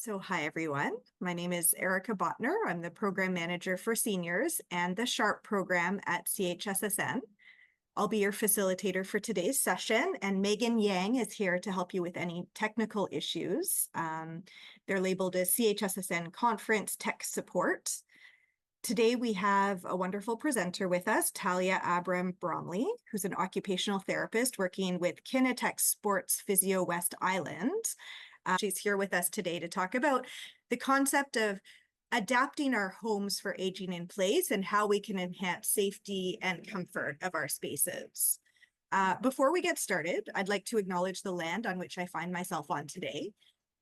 So hi, everyone. My name is Erica Botner. I'm the program manager for seniors and the SHARP program at CHSSN. I'll be your facilitator for today's session, and Megan Yang is here to help you with any technical issues. They're labeled as CHSSN Conference Tech Support. Today we have a wonderful presenter with us, Talya Abran-Bromley, who's an occupational therapist working with Kinatex Sports Physio West Island. She's here with us today to talk about the concept of adapting our homes for aging in place and how we can enhance safety and comfort of our spaces. Before we get started, I'd like to acknowledge the land on which I find myself on today.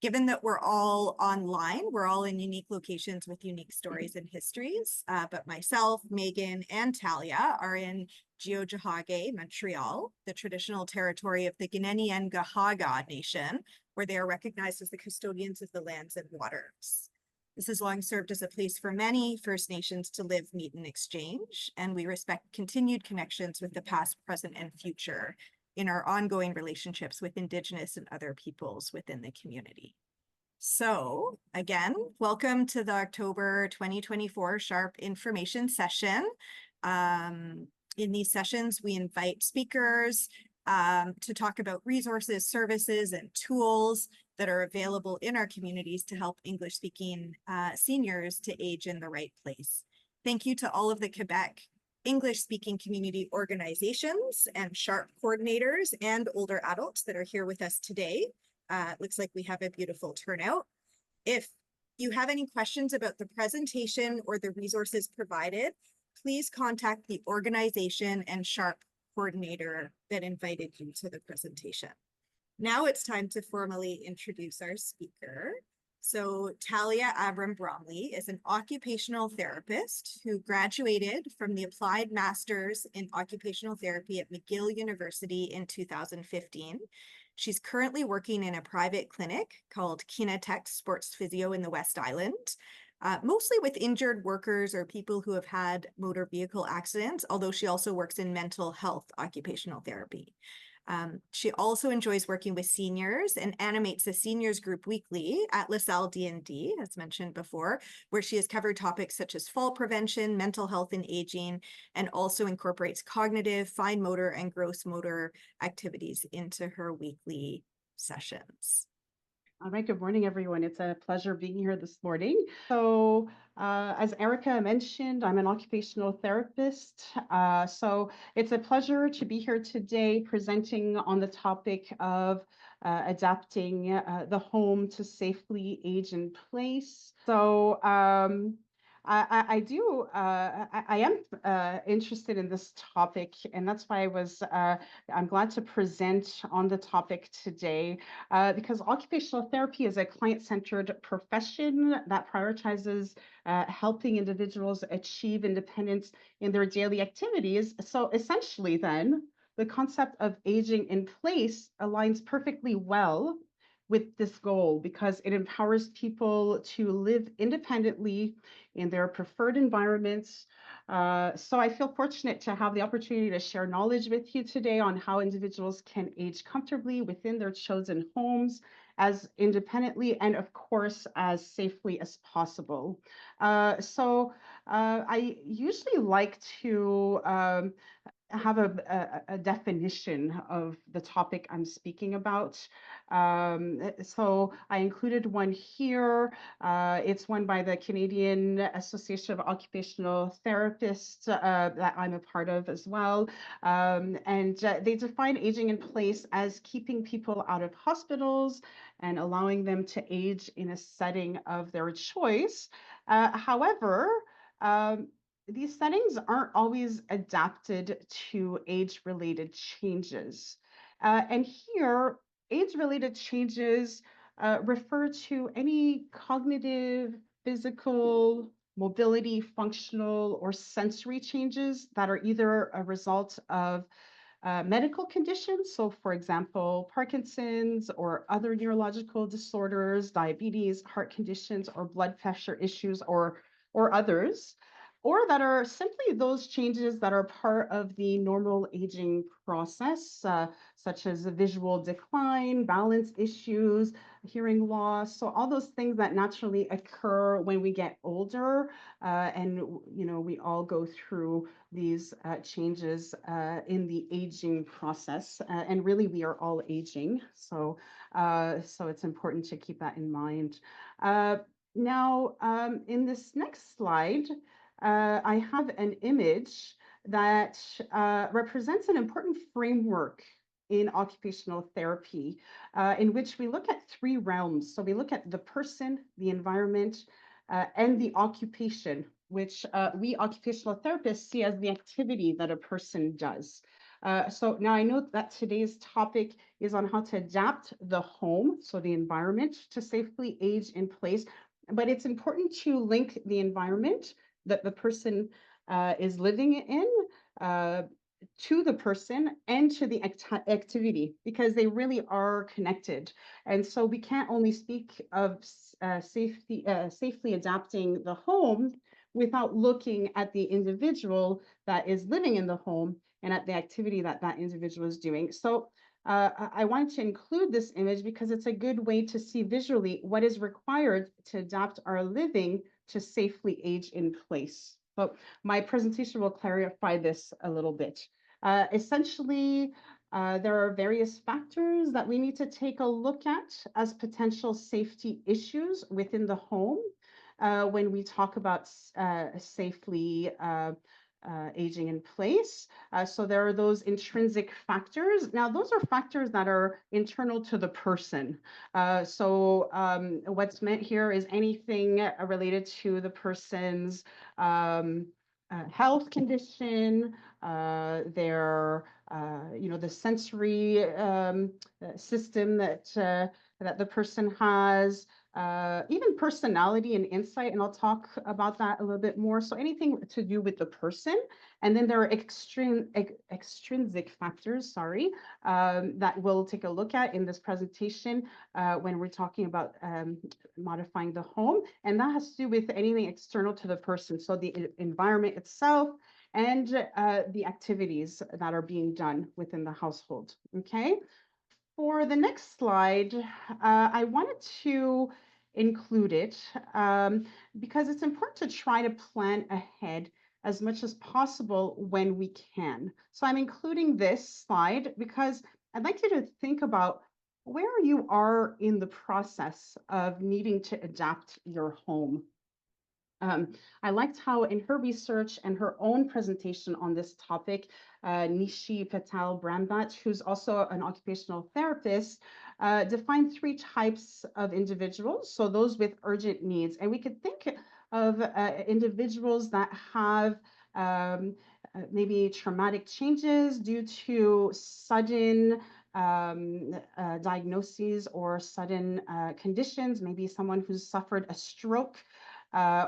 Given that we're all online, we're all in unique locations with unique stories and histories, but myself, Megan, and Talya are in Tiohtià:ke, Montreal, the traditional territory of the Kanien'kehá:ka Nation, where they are recognized as the custodians of the lands and waters. This has long served as a place for many First Nations to live, meet, and exchange, and we respect continued connections with the past, present, and future in our ongoing relationships with Indigenous and other peoples within the community. So again, welcome to the October 2024 SHARP information session. In these sessions, we invite speakers to talk about resources, services, and tools that are available in our communities to help English-speaking seniors to age in the right place. Thank you to all of the Quebec English-speaking community organizations and SHARP coordinators and older adults that are here with us today. It looks like we have a beautiful turnout. If you have any questions about the presentation or the resources provided, please contact the organization and SHARP coordinator that invited you to the presentation. Now it's time to formally introduce our speaker. So Talya Abran-Bromley is an occupational therapist who graduated from the Applied Masters in Occupational Therapy at McGill University in 2015. She's currently working in a private clinic called Kinatex Sports Physio in the West Island, mostly with injured workers or people who have had motor vehicle accidents, although she also works in mental health occupational therapy. She also enjoys working with seniors and animates a seniors group weekly at LaSalle D&D, as mentioned before, where she has covered topics such as fall prevention, mental health and aging, and also incorporates cognitive, fine motor, and gross motor activities into her weekly sessions. All right, good morning, everyone. It's a pleasure being here this morning. So as Erica mentioned, I'm an occupational therapist. So it's a pleasure to be here today presenting on the topic of adapting the home to safely age in place. So I am interested in this topic, and that's why I'm glad to present on the topic today, because occupational therapy is a client-centered profession that prioritizes helping individuals achieve independence in their daily activities. So essentially then, the concept of aging in place aligns perfectly well with this goal because it empowers people to live independently in their preferred environments. So I feel fortunate to have the opportunity to share knowledge with you today on how individuals can age comfortably within their chosen homes as independently and of course as safely as possible. I usually like to have a definition of the topic I'm speaking about. So I included one here. It's one by the Canadian Association of Occupational Therapists that I'm a part of as well. And they define aging in place as keeping people out of hospitals and allowing them to age in a setting of their choice. However, these settings aren't always adapted to age-related changes. And here, age-related changes refer to any cognitive, physical, mobility, functional, or sensory changes that are either a result of medical conditions. So for example, Parkinson's or other neurological disorders, diabetes, heart conditions, or blood pressure issues, or others. or that are simply those changes that are part of the normal aging process, such as a visual decline, balance issues, hearing loss. So all those things that naturally occur when we get older, and we all go through these changes in the aging process, and really we are all aging. So it's important to keep that in mind. Now, in this next slide, I have an image that represents an important framework in occupational therapy, in which we look at three realms. So we look at the person, the environment, and the occupation, which we occupational therapists see as the activity that a person does. So now I know that today's topic is on how to adapt the home, so the environment, to safely age in place. But it's important to link the environment that the person is living in uh, to the person and to the activity, because they really are connected. And so we can't only speak of safely adapting the home without looking at the individual that is living in the home and at the activity that that individual is doing. So I wanted to include this image because it's a good way to see visually what is required to adapt our living to safely age in place. So my presentation will clarify this a little bit. Essentially, there are various factors that we need to take a look at as potential safety issues within the home when we talk about safely aging in place. So there are those intrinsic factors. Now, those are factors that are internal to the person. What's meant here is anything related to the person's health condition, the sensory system that the person has, even personality and insight, and I'll talk about that a little bit more. So anything to do with the person. And then there are extrinsic factors, that we'll take a look at in this presentation when we're talking about modifying the home. And that has to do with anything external to the person. So the environment itself and the activities that are being done within the household, okay? For the next slide, I wanted to include it because it's important to try to plan ahead as much as possible when we can. So I'm including this slide because I'd like you to think about where you are in the process of needing to adapt your home. I liked how in her research and her own presentation on this topic, Nishi Patel Brandbat, who's also an occupational therapist, defined three types of individuals. So those with urgent needs. And we could think of individuals that have maybe traumatic changes due to sudden diagnoses or sudden conditions, maybe someone who's suffered a stroke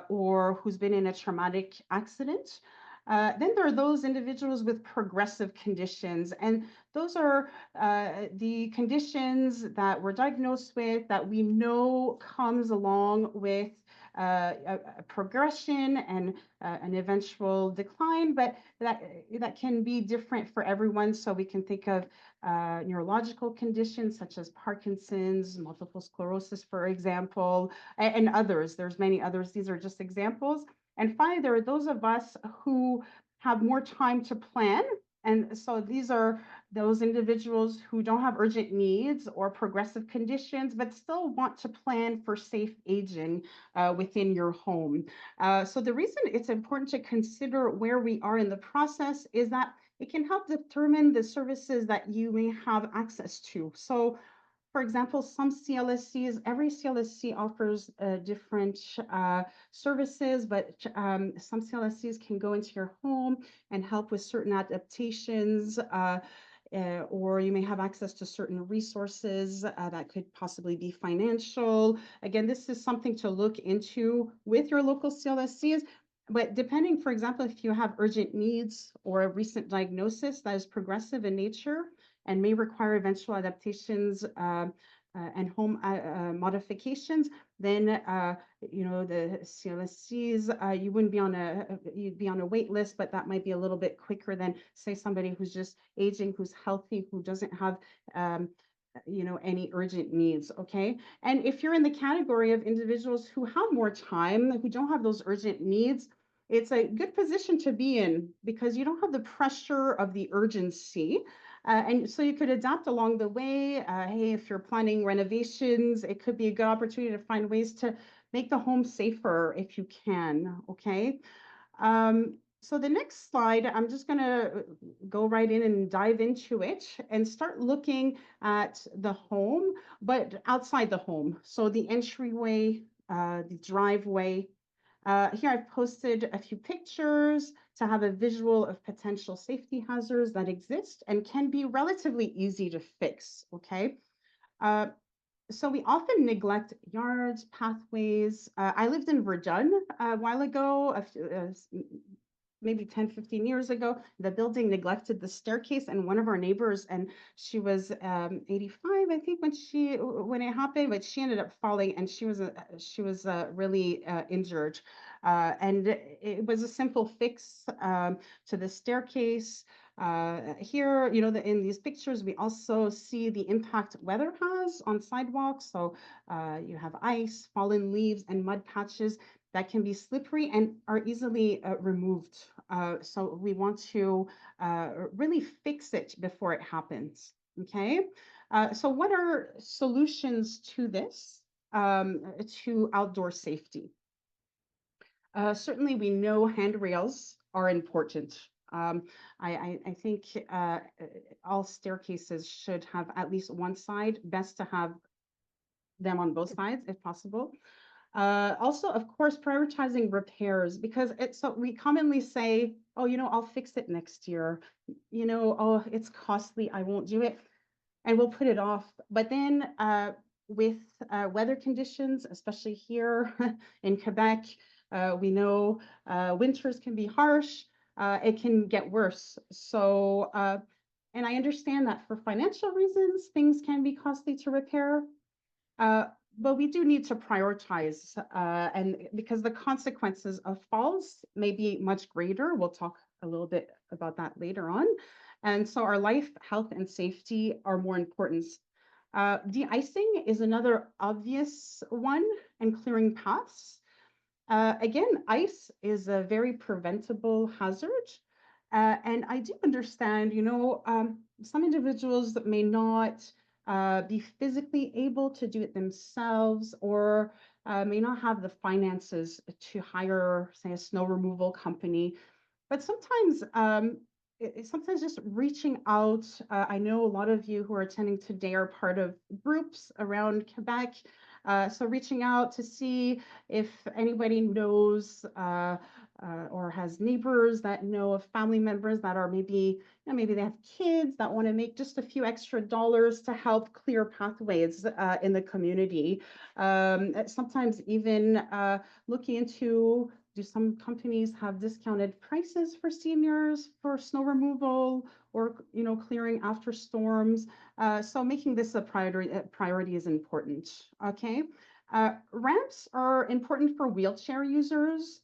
or who's been in a traumatic accident. Then there are those individuals with progressive conditions, and those are the conditions that we're diagnosed with that we know comes along with a progression and an eventual decline, but that can be different for everyone. So we can think of neurological conditions such as Parkinson's, multiple sclerosis, for example, and others. There's many others. These are just examples. And finally, there are those of us who have more time to plan. And so these are those individuals who don't have urgent needs or progressive conditions, but still want to plan for safe aging within your home. So the reason it's important to consider where we are in the process is that it can help determine the services that you may have access to. So for example, some CLSCs, every CLSC offers different services, but some CLSCs can go into your home and help with certain adaptations, or you may have access to certain resources that could possibly be financial. Again, this is something to look into with your local CLSCs. But depending, for example, if you have urgent needs or a recent diagnosis that is progressive in nature, and may require eventual adaptations and home modifications, then the CLSCs, you wouldn't be on you'd be on a wait list, but that might be a little bit quicker than say somebody who's just aging, who's healthy, who doesn't have any urgent needs. Okay. And if you're in the category of individuals who have more time, who don't have those urgent needs, it's a good position to be in because you don't have the pressure of the urgency. And so you could adapt along the way. Hey, if you're planning renovations, it could be a good opportunity to find ways to make the home safer if you can. Okay. So the next slide, I'm just going to go right in and dive into it and start looking at the home, but outside the home. So the entryway, the driveway. Here I've posted a few pictures to have a visual of potential safety hazards that exist and can be relatively easy to fix. Okay. So we often neglect yards, pathways. I lived in Verdun a while ago, maybe 10, 15 years ago. The building neglected the staircase, and one of our neighbors, and she was 85, I think, when it happened, but she ended up falling, and she was really injured. And it was a simple fix to the staircase. Here, in these pictures, we also see the impact weather has on sidewalks. So you have ice, fallen leaves, and mud patches that can be slippery and are easily removed. So we want to really fix it before it happens. Okay. So what are solutions to this, to outdoor safety? Certainly, we know handrails are important. I think all staircases should have at least one side, best to have them on both sides if possible. Also, of course, prioritizing repairs because we commonly say, oh, I'll fix it next year. Oh, it's costly, I won't do it. And we'll put it off. But then with weather conditions, especially here in Quebec, we know winters can be harsh. It can get worse. So, and I understand that for financial reasons, things can be costly to repair. But we do need to prioritize, and because the consequences of falls may be much greater. We'll talk a little bit about that later on. And so our life, health, and safety are more important. De-icing is another obvious one, and clearing paths. Again, ice is a very preventable hazard. And I do understand, some individuals that may not be physically able to do it themselves or may not have the finances to hire, say, a snow removal company. But sometimes just reaching out. I know a lot of you who are attending today are part of groups around Quebec. So reaching out to see if anybody knows or has neighbors that know of family members that are maybe they have kids that want to make just a few extra dollars to help clear pathways in the community. Sometimes even looking into, do some companies have discounted prices for seniors for snow removal or clearing after storms? So making this a priority is important. Okay. Ramps are important for wheelchair users.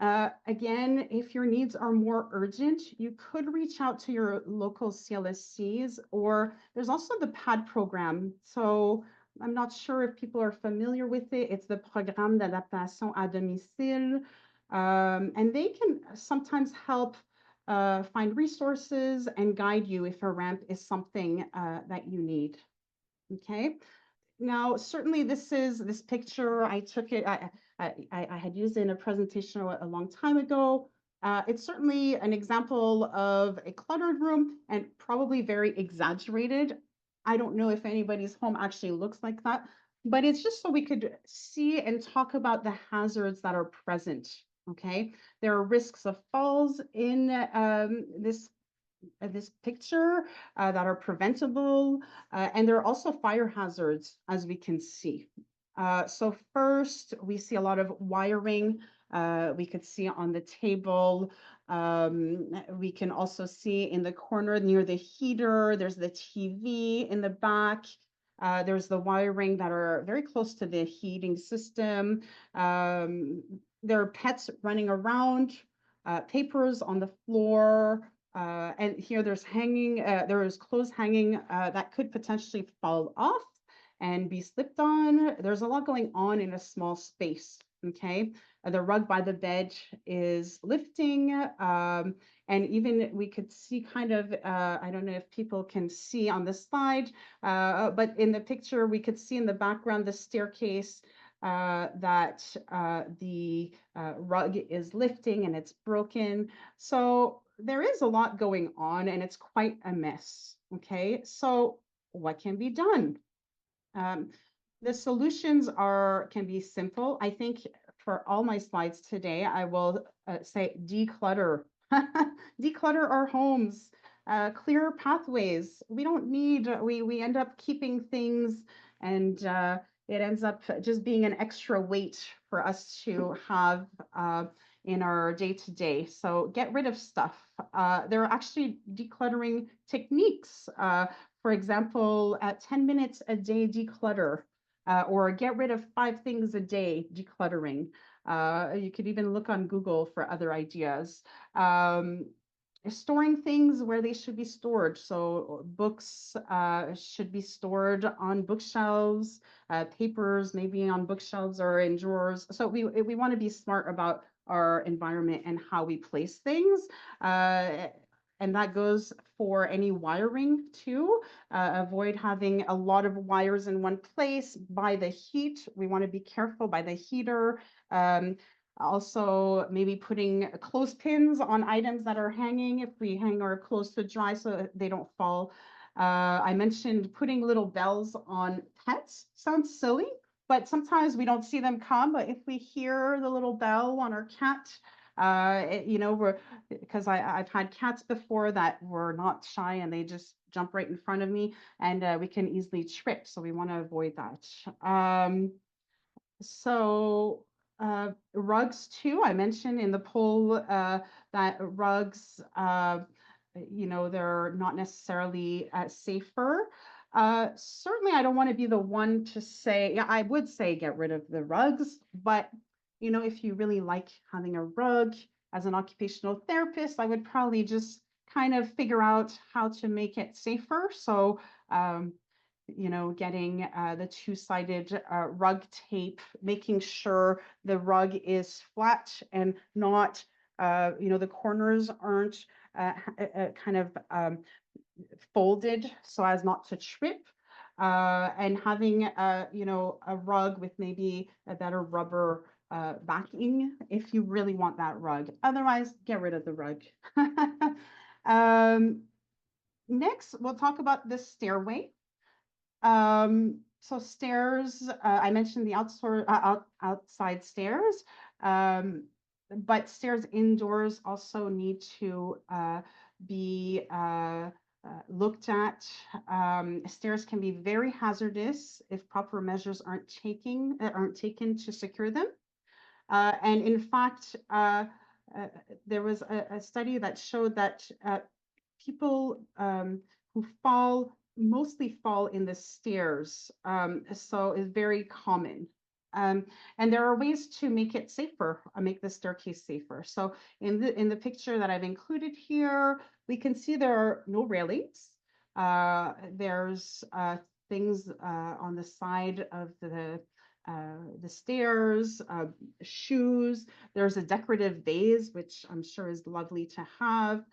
Again, if your needs are more urgent, you could reach out to your local CLSCs, or there's also the PAD program. So I'm not sure if people are familiar with it. It's the Programme d'adaptation à domicile. And they can sometimes help find resources and guide you if a ramp is something that you need. Okay. Now, certainly this picture, I took it, I had used it in a presentation a long time ago. It's certainly an example of a cluttered room and probably very exaggerated. I don't know if anybody's home actually looks like that, but it's just so we could see and talk about the hazards that are present. Okay, there are risks of falls in this picture that are preventable, and there are also fire hazards, as we can see. So first, we see a lot of wiring. We could see on the table We can also see in the corner near the heater, there's the TV in the back. There's the wiring that are very close to the heating system. There are pets running around, papers on the floor. And here there is clothes hanging that could potentially fall off and be slipped on. There's a lot going on in a small space. Okay. The rug by the bed is lifting. And even we could see kind of, I don't know if people can see on the slide, but in the picture, we could see in the background the staircase that the rug is lifting and it's broken. So there is a lot going on and it's quite a mess. Okay, so what can be done? The solutions can be simple. I think for all my slides today, I will say declutter. Declutter our homes, clear pathways. We don't need, we end up keeping things and it ends up just being an extra weight for us to have in our day-to-day. So get rid of stuff. There are actually decluttering techniques. For example, at 10 minutes a day declutter, or get rid of 5 things a day decluttering. You could even look on Google for other ideas. Storing things where they should be stored. So books should be stored on bookshelves, papers maybe on bookshelves or in drawers. So we want to be smart about our environment and how we place things. And that goes for any wiring too. Avoid having a lot of wires in one place. By the heat, we want to be careful by the heater. Also, maybe putting clothespins on items that are hanging if we hang our clothes to dry so they don't fall. I mentioned putting little bells on pets. Sounds silly, but sometimes we don't see them come. But if we hear the little bell on our cat, because I've had cats before that were not shy and they just jump right in front of me and we can easily trip. So we want to avoid that. Rugs too, I mentioned in the poll that rugs, they're not necessarily safer. Certainly, I don't want to be the one to say, yeah, I would say get rid of the rugs, but if you really like having a rug as an occupational therapist, I would probably just kind of figure out how to make it safer. So, getting the two-sided rug tape, making sure the rug is flat and not, the corners aren't kind of folded so as not to trip. And having a rug with maybe a better rubber backing if you really want that rug. Otherwise, get rid of the rug. Next, we'll talk about the stairway. So stairs, I mentioned the outside stairs, but stairs indoors also need to be looked at. Stairs can be very hazardous if proper measures aren't taken to secure them. And in fact, there was a study that showed that people who mostly fall in the stairs, so is very common. And there are ways to make it safer, make the staircase safer. So in the picture that I've included here, we can see there are no railings. There's things on the side of the stairs, shoes. There's a decorative vase, which I'm sure is lovely to have.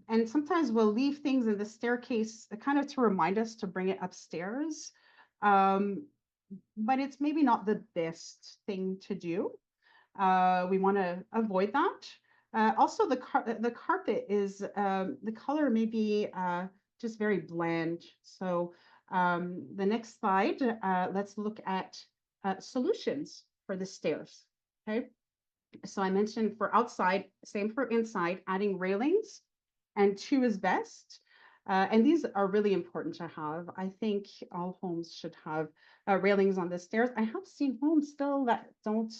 And sometimes we'll leave things in the staircase kind of to remind us to bring it upstairs. But it's maybe not the best thing to do. We want to avoid that. Also, the carpet is, the color may be just very bland. So the next slide, let's look at solutions for the stairs. Okay. So I mentioned for outside, same for inside, adding railings, and 2 is best. And these are really important to have. I think all homes should have railings on the stairs. I have seen homes still that don't,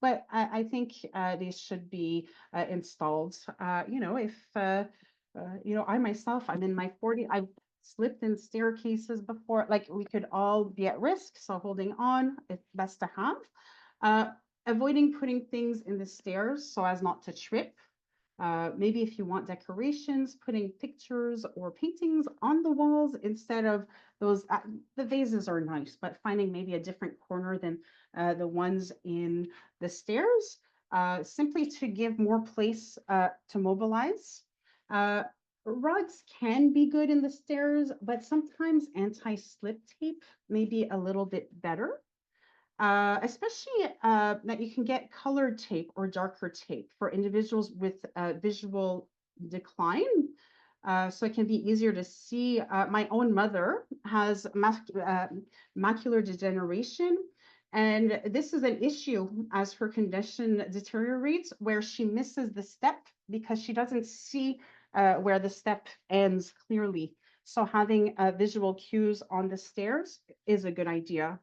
but I think these should be installed. If I myself, I'm in my 40s. I've slipped in staircases before. Like, we could all be at risk, so holding on, it's best to have. Uh, Avoiding putting things in the stairs so as not to trip. Maybe if you want decorations, putting pictures or paintings on the walls instead of those. The vases are nice, but finding maybe a different corner than the ones in the stairs, simply to give more place to mobilize. Uh, Rugs can be good in the stairs, but sometimes anti-slip tape may be a little bit better. Especially that you can get colored tape or darker tape for individuals with visual decline. So it can be easier to see. My own mother has macular degeneration, and this is an issue as her condition deteriorates, where she misses the step because she doesn't see where the step ends clearly. So having visual cues on the stairs is a good idea.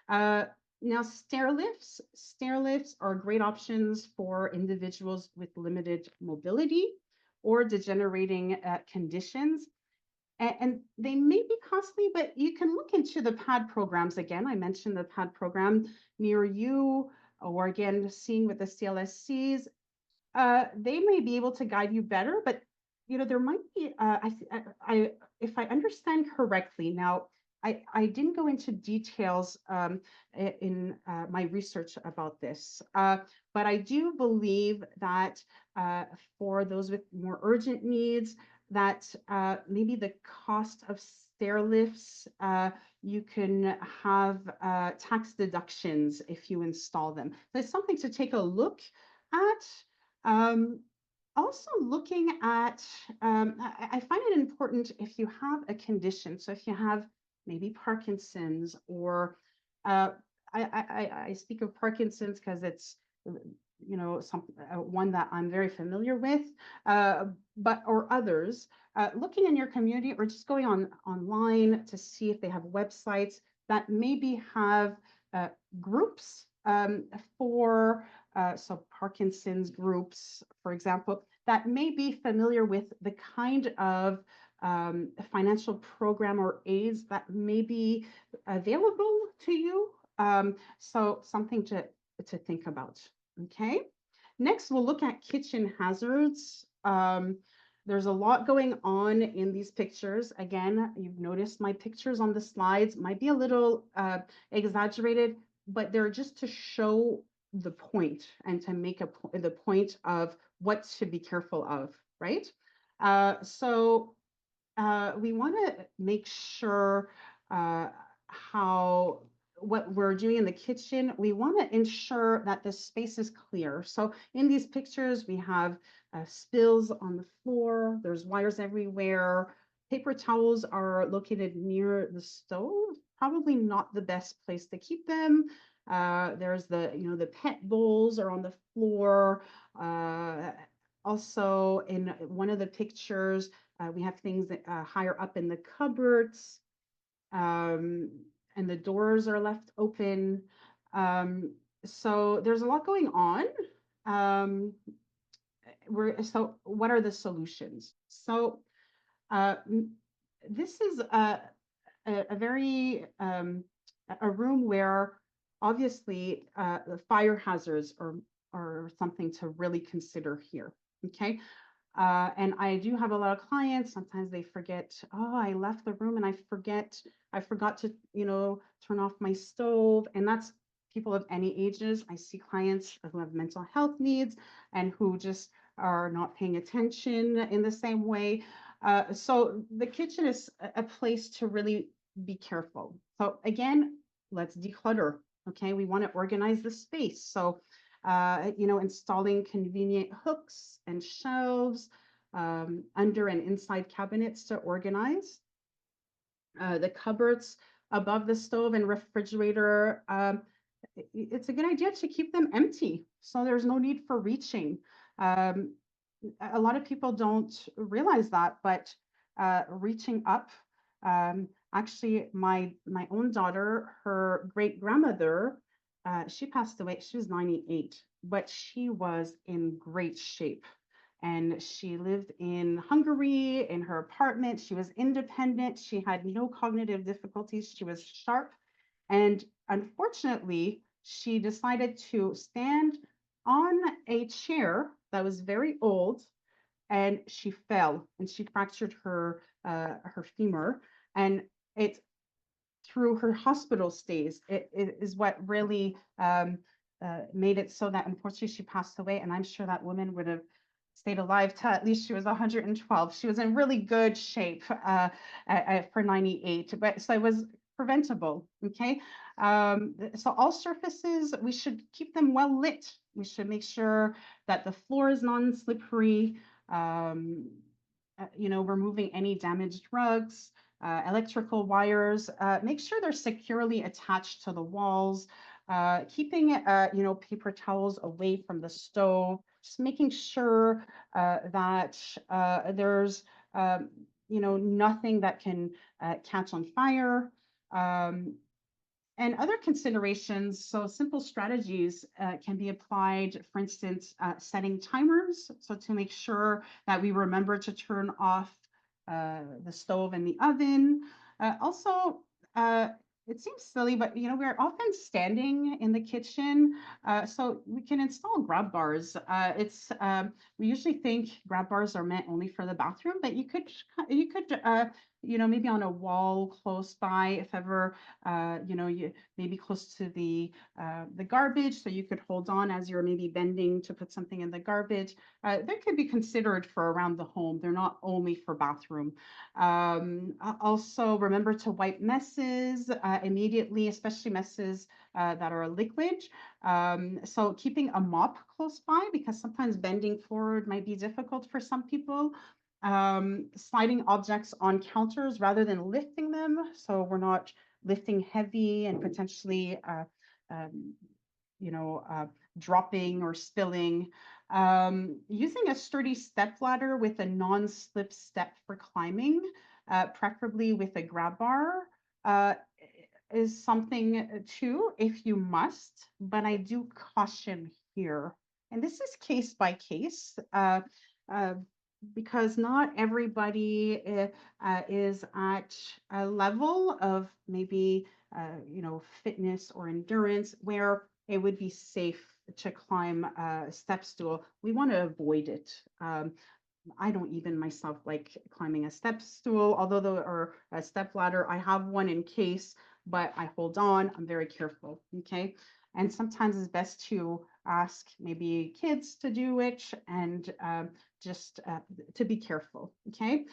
Uh, Now, stair lifts are great options for individuals with limited mobility or degenerating conditions. And they may be costly, but you can look into the PAD programs. Again, I mentioned the PAD program near you, or again, seeing with the CLSCs. They may be able to guide you better, but there might be. If I understand correctly, now I didn't go into details in my research about this, but I do believe that for those with more urgent needs, that maybe the cost of stair lifts, you can have tax deductions if you install them. So it's something to take a look at. Um, Also looking at, I find it important if you have a condition. So if you have maybe Parkinson's or uh, I speak of Parkinson's because it's some one that I'm very familiar with, but or others. Looking in your community or just going online to see if they have websites that maybe have groups for so Parkinson's groups, for example, that may be familiar with the kind of financial program or aids that may be available to you. So something to think about. Okay. Next, we'll look at kitchen hazards. There's a lot going on in these pictures. Again, you've noticed my pictures on the slides might be a little exaggerated, but they're just to show the point and to make the point of what to be careful of, right? So we want to make sure how what we're doing in the kitchen, we want to ensure that the space is clear. So in these pictures, we have spills on the floor, there's wires everywhere. Paper towels are located near the stove, probably not the best place to keep them. There's the pet bowls are on the floor. Also in one of the pictures, we have things that, higher up in the cupboards, and the doors are left open. So there's a lot going on. Um, so what are the solutions? So uh, this is a very a room where obviously the fire hazards are something to really consider here. Okay. And I do have a lot of clients. Sometimes they forget, oh, I left the room and I forgot to, turn off my stove. And that's people of any ages. I see clients who have mental health needs and who just are not paying attention in the same way. So the kitchen is a place to really be careful. So again, let's declutter. Okay, we want to organize the space. So installing convenient hooks and shelves under and inside cabinets to organize. The cupboards above the stove and refrigerator, it's a good idea to keep them empty so there's no need for reaching. Um, a lot of people don't realize that, but reaching up, actually my own daughter, her great grandmother She passed away. She was 98, but she was in great shape. And she lived in Hungary in her apartment. She was independent. She had no cognitive difficulties. She was sharp. And unfortunately, she decided to stand on a chair that was very old, and she fell and she fractured her femur. And it through her hospital stays, it is what really made it so that unfortunately she passed away. And I'm sure that woman would have stayed alive till at least she was 112. She was in really good shape for 98, but so it was preventable. Okay. So all surfaces, we should keep them well lit. We should make sure that the floor is non-slippery. Removing any damaged rugs, electrical wires, make sure they're securely attached to the walls, keeping, paper towels away from the stove, just making sure that there's, nothing that can catch on fire. Um, and other considerations, so simple strategies can be applied, for instance, setting timers. So to make sure that we remember to turn off the stove and the oven. Also, it seems silly, but we're often standing in the kitchen, so we can install grab bars. We usually think grab bars are meant only for the bathroom, but maybe on a wall close by, if ever, you maybe close to the garbage, so you could hold on as you're maybe bending to put something in the garbage. They could be considered for around the home. They're not only for bathroom. Also, remember to wipe messes immediately, especially messes that are liquid. So keeping a mop close by, because sometimes bending forward might be difficult for some people. Sliding objects on counters rather than lifting them, so we're not lifting heavy and potentially um, dropping or spilling. Using a sturdy step ladder with a non-slip step for climbing, preferably with a grab bar, uh, is something too, if you must, but I do caution here. And this is case by case, uh, because not everybody is at a level of maybe fitness or endurance where it would be safe to climb a step stool. We want to avoid it. I don't even myself like climbing a step stool, although or a step ladder. I have one in case, but I hold on. I'm very careful. Okay. And sometimes it's best to ask maybe kids to do it and just to be careful. Okay.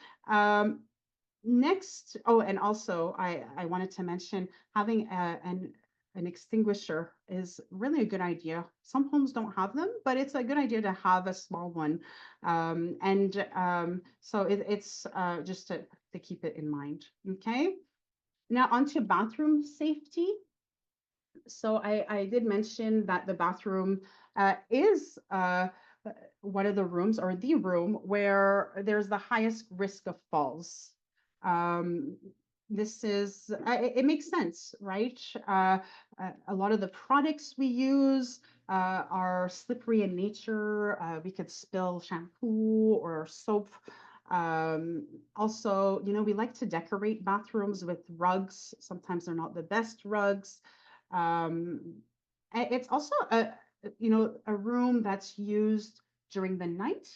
Next, oh, and also I wanted to mention having an extinguisher is really a good idea. Some homes don't have them, but it's a good idea to have a small one. So it's just to keep it in mind. Okay. Now onto bathroom safety. So I did mention that the bathroom is one of the rooms or the room where there's the highest risk of falls. Um, this is, it makes sense, right? A lot of the products we use are slippery in nature. We could spill shampoo or soap. Also, we like to decorate bathrooms with rugs. Sometimes they're not the best rugs. Um, it's also a room that's used during the night.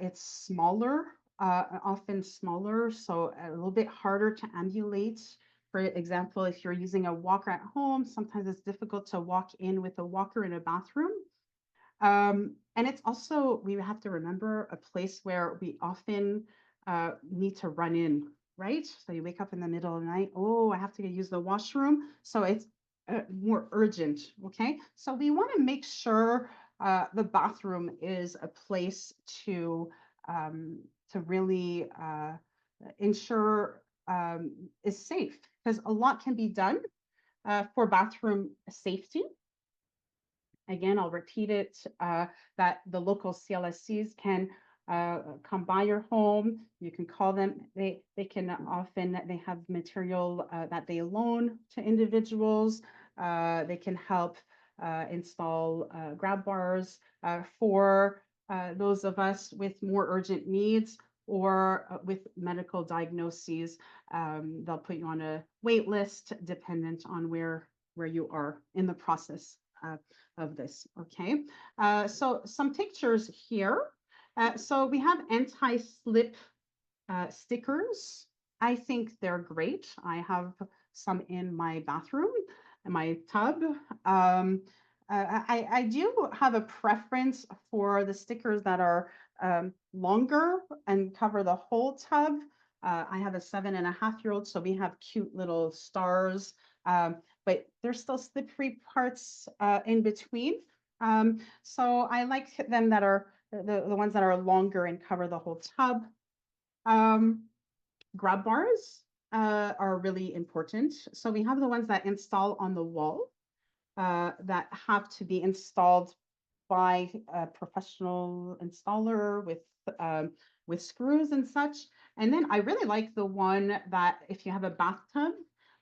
It's smaller, often smaller, so a little bit harder to ambulate. For example, if you're using a walker at home, sometimes it's difficult to walk in with a walker in a bathroom. And it's also, we have to remember, a place where we often need to run in, right? So you wake up in the middle of the night, oh, I have to use the washroom. So it's more urgent, okay? So we want to make sure the bathroom is a place to really ensure is safe, because a lot can be done for bathroom safety. Again, I'll repeat it, that the local CLSCs can come by your home. You can call them. They can often, they have material that they loan to individuals. They can help install grab bars for those of us with more urgent needs or with medical diagnoses. They'll put you on a wait list dependent on where you are in the process of this. Okay, so some pictures here. So we have anti-slip stickers. I think they're great. I have some in my bathroom, in my tub. I do have a preference for the stickers that are longer and cover the whole tub. I have a 7.5-year-old, so we have cute little stars, but there's still slippery parts in between. So I like them that are the ones that are longer and cover the whole tub. Grab bars are really important. So we have the ones that install on the wall that have to be installed by a professional installer with screws and such. And then I really like the one that if you have a bathtub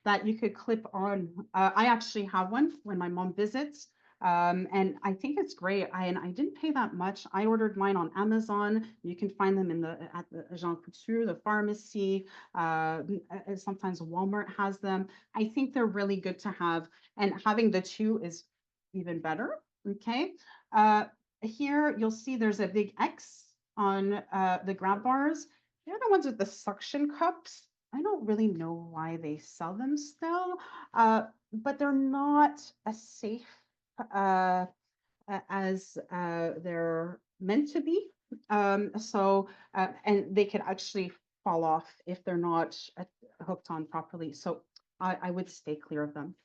that you could clip on. I actually have one when my mom visits. And I think it's great. And I didn't pay that much. I ordered mine on Amazon. You can find them at the Jean Couture, the pharmacy. Sometimes Walmart has them. I think they're really good to have. And having the two is even better. Okay. Here you'll see there's a big X on the grab bars. They're the ones with the suction cups. I don't really know why they sell them still, but they're not as safe as they're meant to be. And they could actually fall off if they're not hooked on properly. So I would stay clear of them.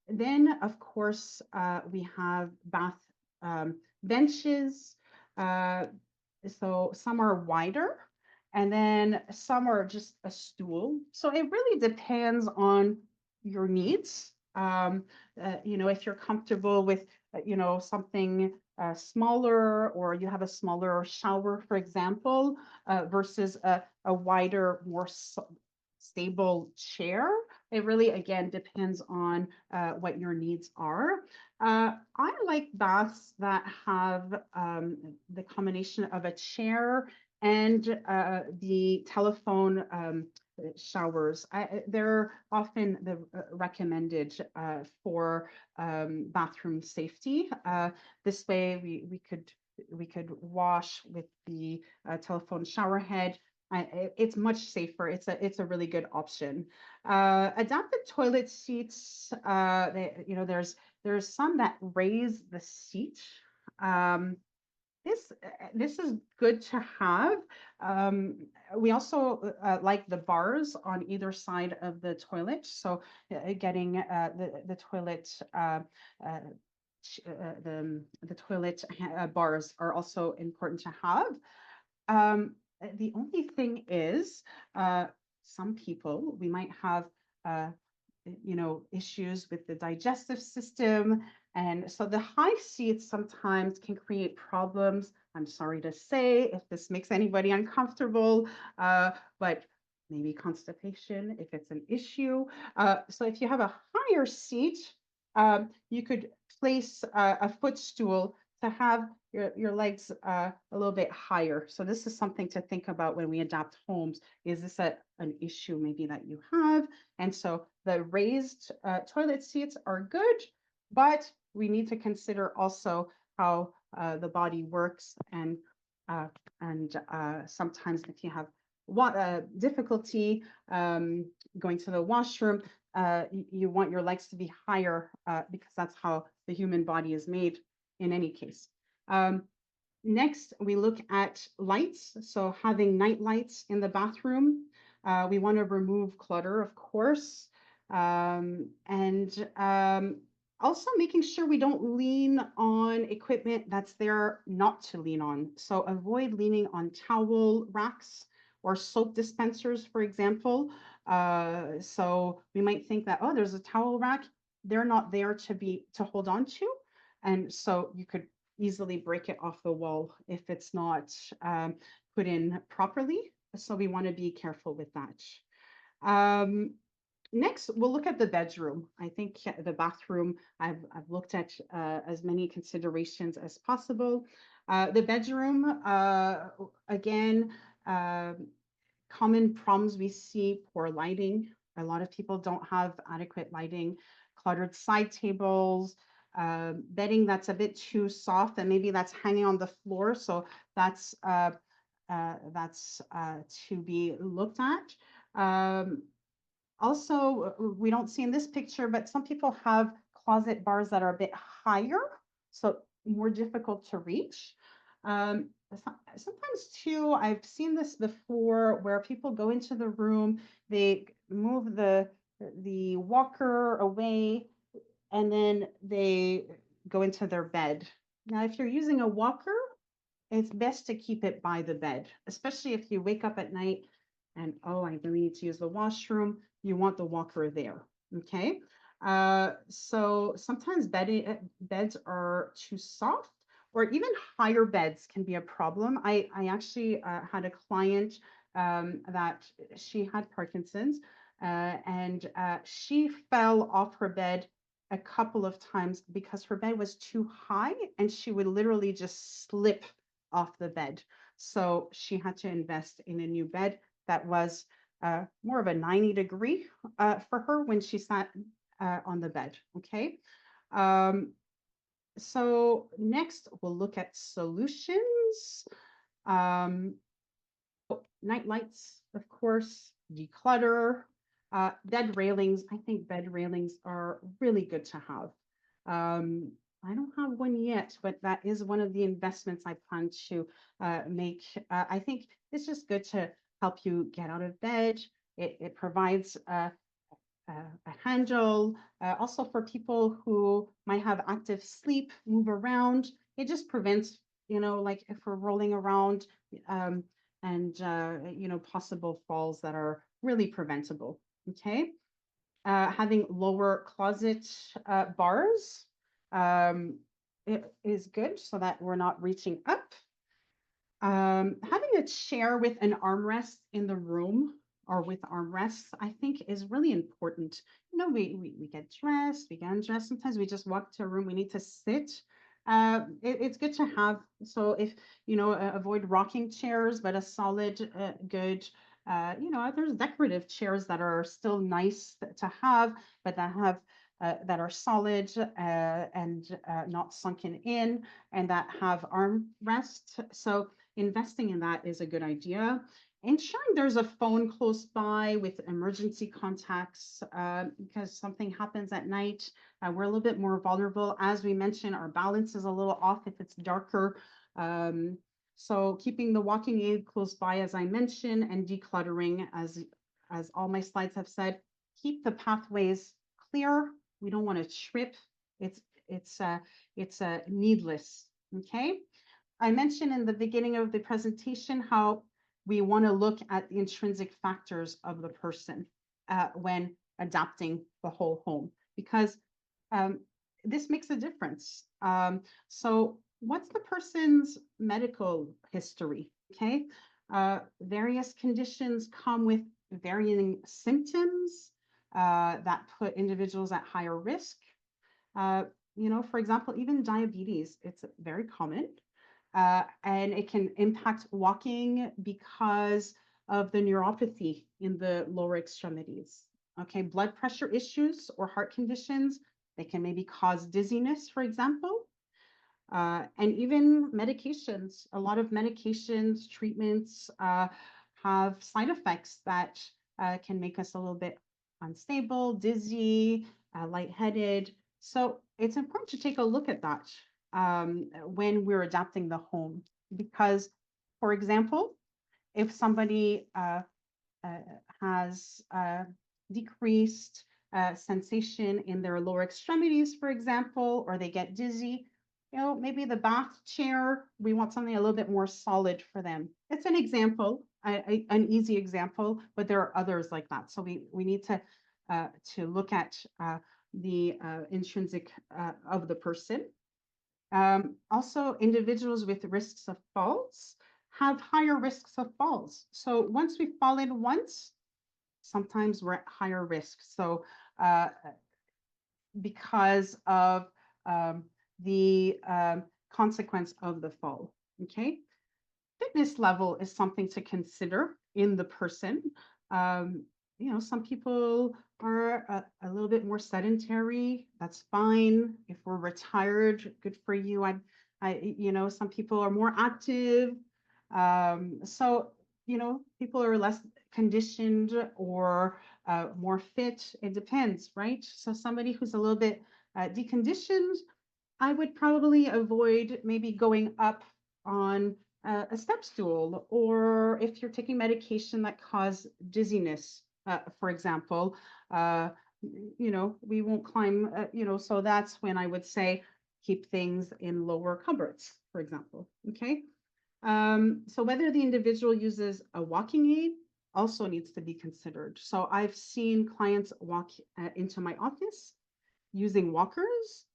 Then, of course, we have bath benches. So some are wider and then some are just a stool. So it really depends on your needs. If you're comfortable with, something smaller, or you have a smaller shower, for example, versus a wider, more stable chair. It really, again, depends on what your needs are. I like baths that have the combination of a chair and the telephone showers. They're often recommended for bathroom safety. This way, we could wash with the telephone shower head. It's much safer. It's a really good option. Adapted toilet seats. There's some that raise the seat. This is good to have. We also like the bars on either side of the toilet. So getting the toilet the toilet bars are also important to have. The only thing is, some people, we might have, issues with the digestive system. And so the high seats sometimes can create problems. I'm sorry to say if this makes anybody uncomfortable, but maybe constipation if it's an issue. So if you have a higher seat, you could place a footstool to have your legs a little bit higher. So this is something to think about when we adapt homes. Is this an issue maybe that you have? And so the raised toilet seats are good, but we need to consider also how the body works, and sometimes if you have difficulty going to the washroom, you want your legs to be higher because that's how the human body is made in any case. Next, we look at lights. So having night lights in the bathroom. We want to remove clutter, of course. Also making sure we don't lean on equipment that's there not to lean on. So avoid leaning on towel racks or soap dispensers, for example. So we might think that, oh, there's a towel rack. They're not there to hold on to. And so you could easily break it off the wall if it's not put in properly. So we want to be careful with that. Next, we'll look at the bedroom. I think the bathroom, I've looked at as many considerations as possible. The bedroom, again, uh, common problems we see: poor lighting. A lot of people don't have adequate lighting, cluttered side tables, bedding that's a bit too soft and maybe that's hanging on the floor. So that's to be looked at. Also, we don't see in this picture, but some people have closet bars that are a bit higher, so more difficult to reach. Sometimes too, I've seen this before where people go into the room, they move the walker away, and then they go into their bed. Now, if you're using a walker, it's best to keep it by the bed, especially if you wake up at night and, oh, I really need to use the washroom. You want the walker there. Okay. So sometimes beds are too soft, or even higher beds can be a problem. I actually had a client that she had Parkinson's, and she fell off her bed a couple of times because her bed was too high and she would literally just slip off the bed. So she had to invest in a new bed that was more of a 90-degree for her when she sat on the bed. Okay. Um, so next we'll look at solutions. Um, Night lights, of course, declutter, bed railings. I think bed railings are really good to have. I don't have one yet, but that is one of the investments I plan to make. I think it's just good to help you get out of bed. It provides a handle. Also for people who might have active sleep, move around. It just prevents, like if we're rolling around, um, and possible falls that are really preventable. Okay. Having lower closet bars, it is good so that we're not reaching up. Having a chair with an armrest in the room or with armrests, I think is really important. We get dressed, we get undressed. Sometimes we just walk to a room, we need to sit. It's good to have. So if, avoid rocking chairs, but a solid, good, there's decorative chairs that are still nice to have, but that are solid and not sunken in, and that have armrests. So investing in that is a good idea. Ensuring there's a phone close by with emergency contacts, because something happens at night. We're a little bit more vulnerable. As we mentioned, our balance is a little off if it's darker. So keeping the walking aid close by, as I mentioned, and decluttering, as all my slides have said, keep the pathways clear. We don't want to trip. It's needless. Okay. I mentioned in the beginning of the presentation how we want to look at the intrinsic factors of the person when adapting the whole home, because this makes a difference. So what's the person's medical history? Okay. Various conditions come with varying symptoms that put individuals at higher risk. For example, even diabetes, it's very common. And it can impact walking because of the neuropathy in the lower extremities. Okay, blood pressure issues or heart conditions, they can maybe cause dizziness, for example. And even medications. A lot of medications, treatments have side effects that can make us a little bit unstable, dizzy, lightheaded. So it's important to take a look at that when we're adapting the home. Because, for example, if somebody has decreased sensation in their lower extremities, for example, or they get dizzy, maybe the bath chair, we want something a little bit more solid for them. It's an example, an easy example, but there are others like that. So we need to look at the intrinsic of the person. Also, individuals with risks of falls have higher risks of falls. So once we've fallen once, sometimes we're at higher risk. So because of the consequence of the fall. Okay. Fitness level is something to consider in the person. Um, some people are a little bit more sedentary. That's fine. If we're retired, good for you. Some people are more active. So, people are less conditioned or more fit. It depends, right? So somebody who's a little bit deconditioned, I would probably avoid maybe going up on a step stool, or if you're taking medication that cause dizziness, for example, uh, we won't climb, so that's when I would say keep things in lower cupboards, for example. Okay. So whether the individual uses a walking aid also needs to be considered. So I've seen clients walk into my office using walkers.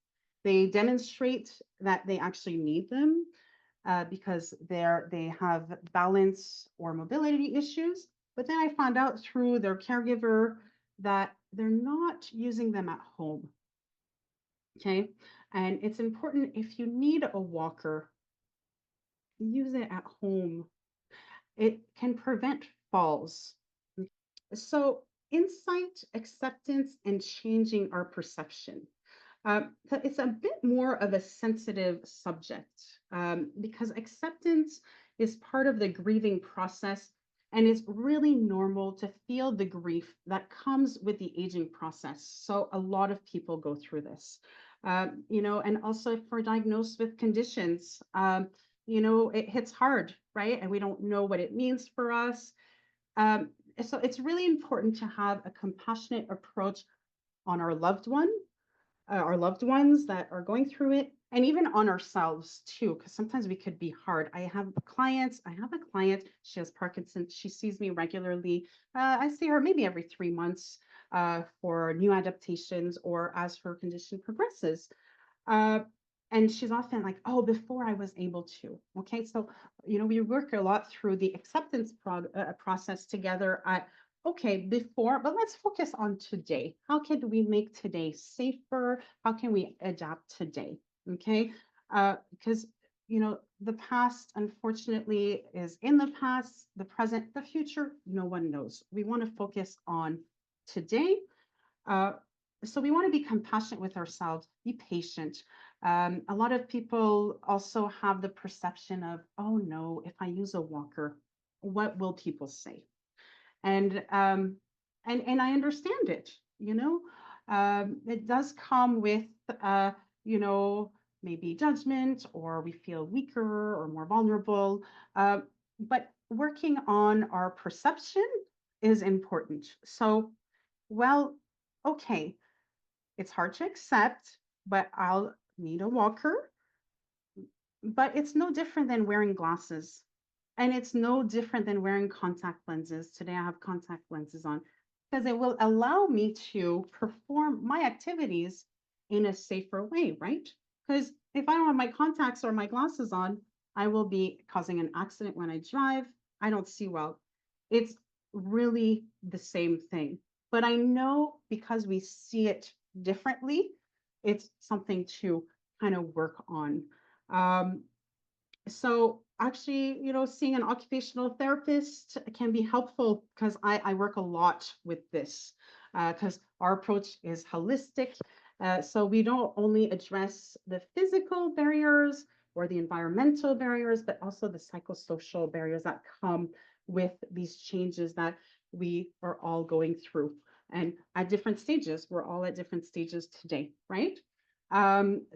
They demonstrate that they actually need them because they have balance or mobility issues. But then I found out through their caregiver that they're not using them at home. Okay. And it's important, if you need a walker, use it at home. It can prevent falls. So, insight, acceptance, and changing our perception. It's a bit more of a sensitive subject because acceptance is part of the grieving process, and it's really normal to feel the grief that comes with the aging process. So a lot of people go through this, and also if we're diagnosed with conditions, it hits hard, right? And we don't know what it means for us. Um, so it's really important to have a compassionate approach on our loved ones that are going through it, and even on ourselves too, because sometimes we could be hard. I have a client, she has Parkinson's. She sees me regularly. I see her maybe every 3 months for new adaptations or as her condition progresses. Uh, and she's often like, oh, before I was able to. Okay, so we work a lot through the acceptance process together. Okay, before, but let's focus on today. How can we make today safer? How can we adapt today? Okay, because the past, unfortunately, is in the past. The present, the future, no one knows. We want to focus on today. Uh, so we want to be compassionate with ourselves, be patient. A lot of people also have the perception of, oh no, if I use a walker, what will people say? And I understand it. It does come with you know maybe judgment, or we feel weaker or more vulnerable. But working on our perception is important. So, well, okay, it's hard to accept, but I'll need a walker. But it's no different than wearing glasses. And it's no different than wearing contact lenses. Today I have contact lenses on because it will allow me to perform my activities in a safer way, right? Because if I don't have my contacts or my glasses on, I will be causing an accident when I drive. I don't see well. It's really the same thing. But I know because we see it differently, it's something to kind of work on. Um, so actually, seeing an occupational therapist can be helpful because I work a lot with this because our approach is holistic. So we don't only address the physical barriers or the environmental barriers, but also the psychosocial barriers that come with these changes that we are all going through. And at different stages, we're all at different stages today, right?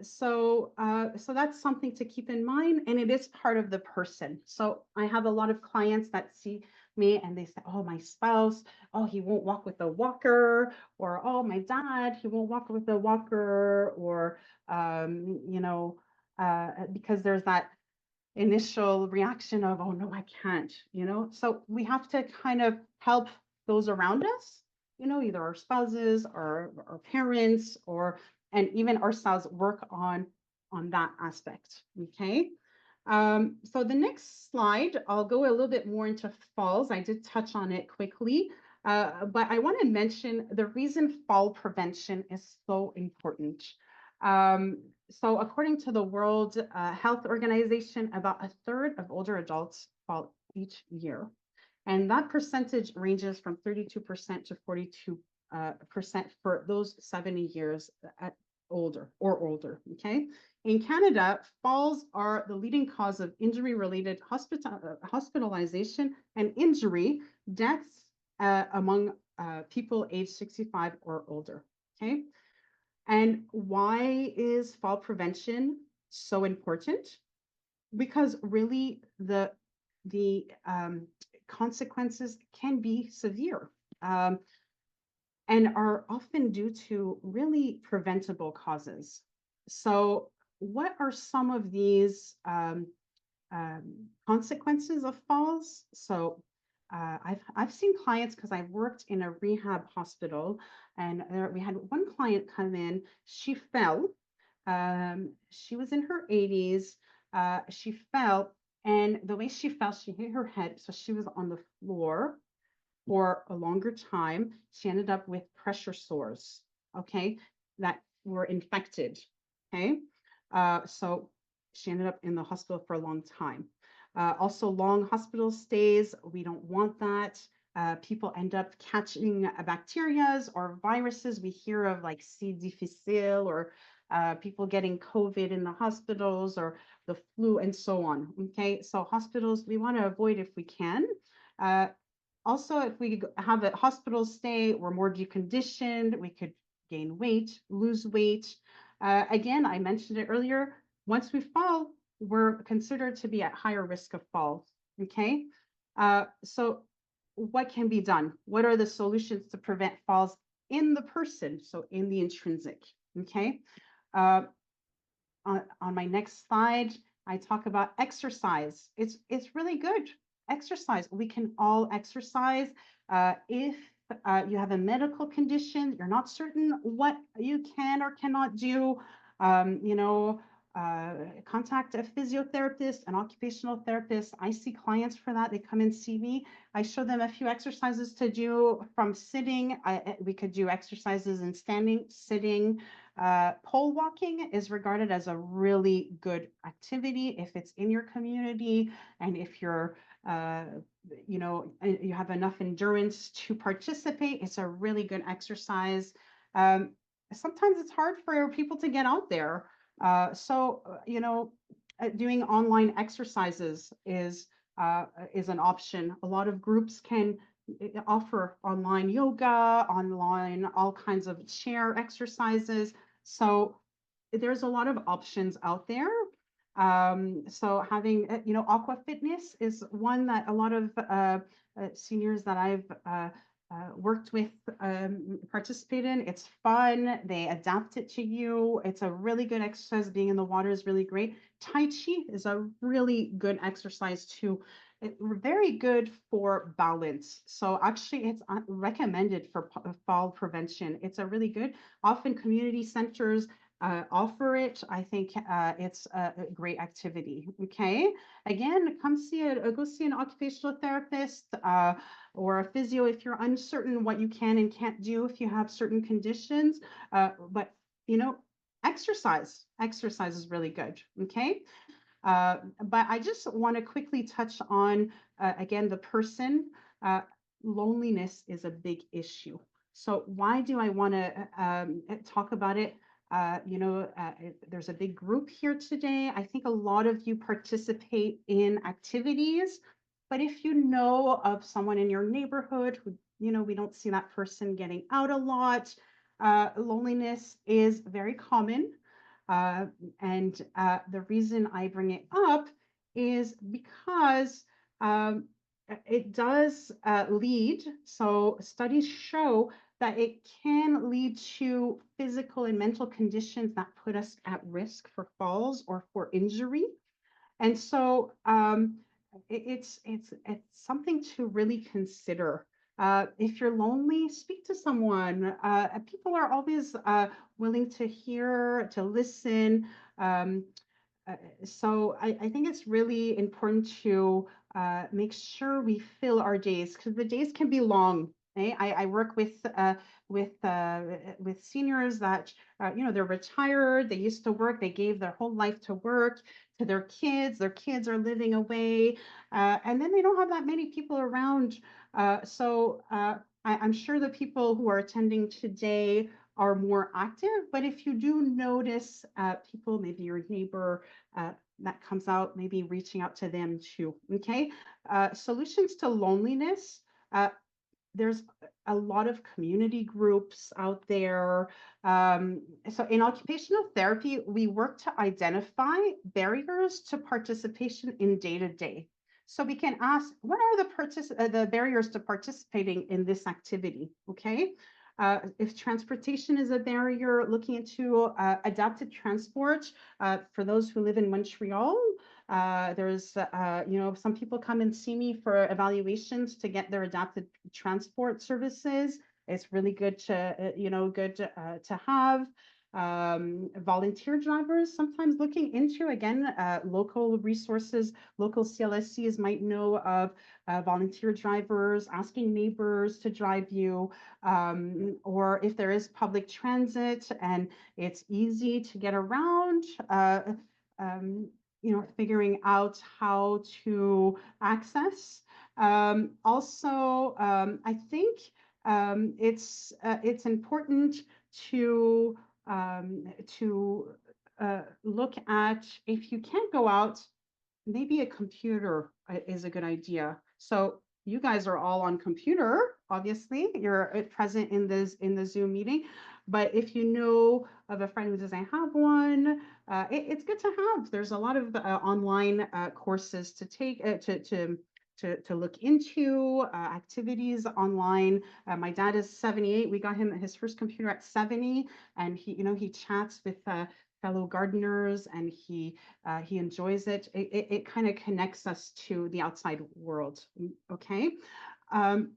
So that's something to keep in mind, and it is part of the person. So I have a lot of clients that see me and they say, oh, my spouse, oh, he won't walk with a walker, or oh, my dad, he won't walk with a walker, or because there's that initial reaction of, oh no, I can't, so we have to kind of help those around us, either our spouses or our parents, or and even ourselves, work on that aspect. Okay. So the next slide, I'll go a little bit more into falls. I did touch on it quickly. But I want to mention the reason fall prevention is so important. Um, so, according to the World Health Organization, about a third of older adults fall each year. And that percentage ranges from 32% to 42% for those 70 years at older or older. Okay. In Canada, falls are the leading cause of injury related hospitalization and injury deaths among people age 65 or older. Okay. And why is fall prevention so important? Because really the consequences can be severe, um, and are often due to really preventable causes. So, what are some of these consequences of falls? So, I've seen clients because I worked in a rehab hospital, and we had one client come in. She fell. She was in her 80s. She fell, and the way she fell, she hit her head, so she was on the floor for a longer time. She ended up with pressure sores, okay, that were infected, okay? So she ended up in the hospital for a long time. Also, long hospital stays, we don't want that. People end up catching bacterias or viruses. We hear of like C. difficile or people getting COVID in the hospitals or the flu and so on. Okay, so hospitals we want to avoid if we can. Uh, Also, if we have a hospital stay, we're more deconditioned, we could gain weight, lose weight. Again, I mentioned it earlier, once we fall, we're considered to be at higher risk of falls, okay? So what can be done? What are the solutions to prevent falls in the person, so in the intrinsic, okay? Uh, on my next slide, I talk about exercise. It's really good. Exercise. We can all exercise. If you have a medical condition, you're not certain what you can or cannot do, you know, contact a physiotherapist, an occupational therapist. I see clients for that. They come and see me. I show them a few exercises to do from sitting. We could do exercises in standing, sitting. Pole walking is regarded as a really good activity if it's in your community and if you're, uh, you have enough endurance to participate. It's a really good exercise. Um, Sometimes it's hard for people to get out there. Doing online exercises is an option. A lot of groups can offer online yoga, online all kinds of chair exercises. So there's a lot of options out there. So having, aqua fitness is one that a lot of seniors that I've worked with participate in. It's fun. They adapt it to you. It's a really good exercise. Being in the water is really great. Tai Chi is a really good exercise too. Very good for balance. So actually, it's recommended for fall prevention. It's a really good. Often community centers offer it. I think it's a great activity. Okay, again, go see an occupational therapist or a physio if you're uncertain what you can and can't do if you have certain conditions. But you know, exercise is really good. Okay. But I just want to quickly touch on again the person. Uh, Loneliness is a big issue. So why do I want to talk about it? There's a big group here today. I think a lot of you participate in activities, but if you know of someone in your neighborhood who, we don't see that person getting out a lot, loneliness is very common. Uh, and the reason I bring it up is because it does lead, so studies show that it can lead to physical and mental conditions that put us at risk for falls or for injury. And so it's something to really consider. If you're lonely, speak to someone. People are always willing to hear, to listen. Um, so I think it's really important to make sure we fill our days because the days can be long Okay? I work with seniors that they're retired, they used to work, they gave their whole life to work, to their kids are living away, and then they don't have that many people around. I'm sure the people who are attending today are more active, but if you do notice people, maybe your neighbor, that comes out, maybe reaching out to them too. Okay. Solutions to loneliness. There's a lot of community groups out there. So in occupational therapy, we work to identify barriers to participation in day to day. So we can ask, what are the barriers to participating in this activity? Okay. If transportation is a barrier, looking into adapted transport. For those who live in Montreal, there's, some people come and see me for evaluations to get their adapted transport services. It's really good to have. Volunteer drivers, sometimes looking into, again, local resources, local CLSCs might know of volunteer drivers, asking neighbors to drive you, or if there is public transit and it's easy to get around, um, figuring out how to access. I think it's important to to look at, if you can't go out, maybe a computer is a good idea. So you guys are all on computer, obviously. You're present in the Zoom meeting. But if you know of a friend who doesn't have one, it's good to have. There's a lot of online courses to take to look into, activities online. My dad is 78. We got him his first computer at 70, and he chats with fellow gardeners, and he enjoys it. It kind of connects us to the outside world. Okay. Um,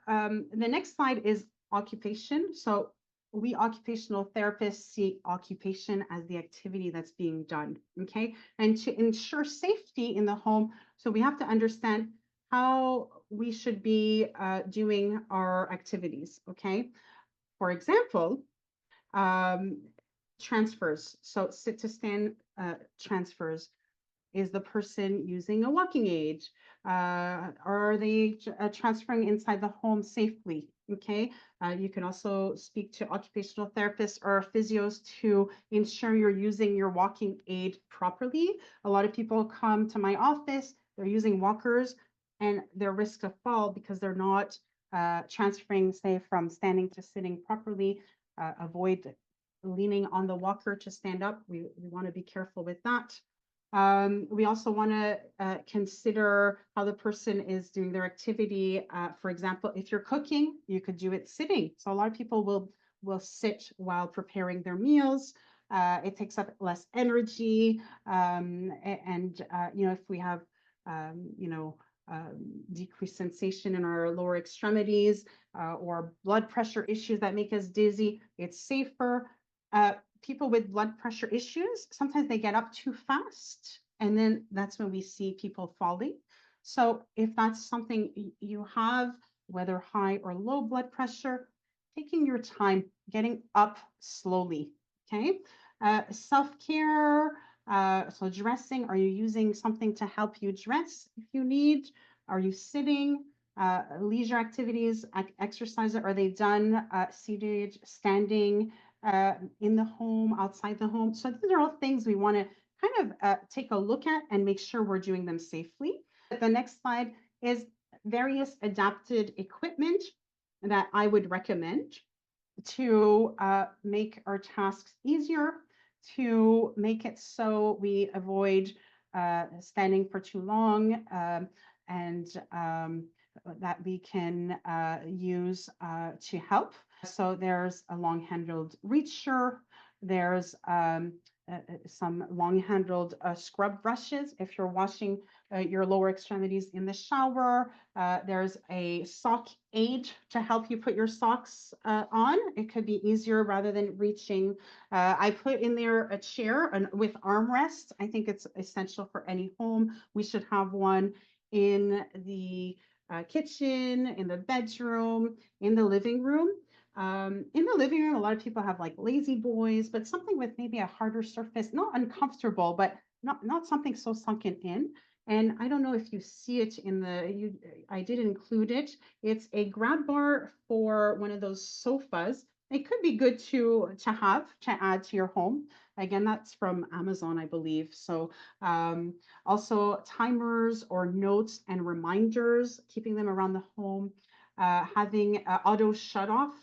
the next slide is occupation. So we occupational therapists see occupation as the activity that's being done. Okay. And to ensure safety in the home, so we have to understand how we should be doing our activities. Okay. For example, um, transfers. So sit to stand transfers. Is the person using a walking aid? Are they transferring inside the home safely? Okay. You can also speak to occupational therapists or physios to ensure you're using your walking aid properly. A lot of people come to my office, they're using walkers, and their risk to fall because they're not transferring, say, from standing to sitting properly. Avoid leaning on the walker to stand up. We want to be careful with that. We also want to consider how the person is doing their activity. For example, if you're cooking, you could do it sitting. So a lot of people will sit while preparing their meals. It takes up less energy, and if we have decreased sensation in our lower extremities, or blood pressure issues that make us dizzy, it's safer. People with blood pressure issues, sometimes they get up too fast, and then that's when we see people falling. So if that's something you have, whether high or low blood pressure, taking your time, getting up slowly. Okay. Self-care. So dressing, are you using something to help you dress if you need? Are you sitting? Leisure activities, exercise, are they done seated, standing, in the home, outside the home? So these are all things we want to kind of take a look at and make sure we're doing them safely. The next slide is various adapted equipment that I would recommend to make our tasks easier, to make it so we avoid standing for too long, and that we can use to help. So there's a long-handled reacher. There's some long-handled scrub brushes if you're washing your lower extremities in the shower. There's a sock aid to help you put your socks on. It could be easier rather than reaching. I put in there a chair with armrests. I think it's essential for any home. We should have one in the kitchen, in the bedroom, in the living room. In the living room, a lot of people have like lazy boys, but something with maybe a harder surface, not uncomfortable, but not something so sunken in. And I don't know if you see it in I did include it. It's a grab bar for one of those sofas. It could be good to add to your home. Again, that's from Amazon, I believe. So also timers or notes and reminders, keeping them around the home, having auto shut off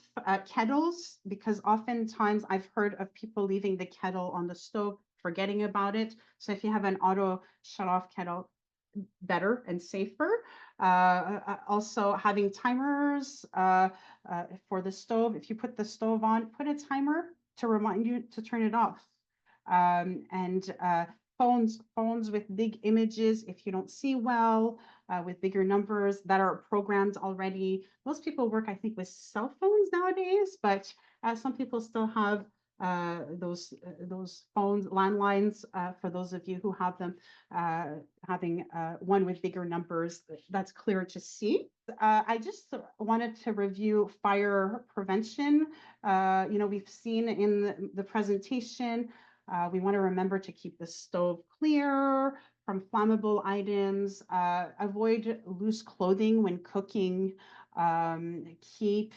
kettles, because oftentimes I've heard of people leaving the kettle on the stove, forgetting about it. So if you have an auto shut off kettle, better and safer. Also having timers for the stove. If you put the stove on, put a timer to remind you to turn it off. And phones with big images, if you don't see well, with bigger numbers that are programmed already. Most people work, I think, with cell phones nowadays, but some people still have those phones, landlines, for those of you who have them, having one with bigger numbers, that's clear to see. I just wanted to review fire prevention. We've seen in the presentation, we want to remember to keep the stove clear from flammable items, avoid loose clothing when cooking, keep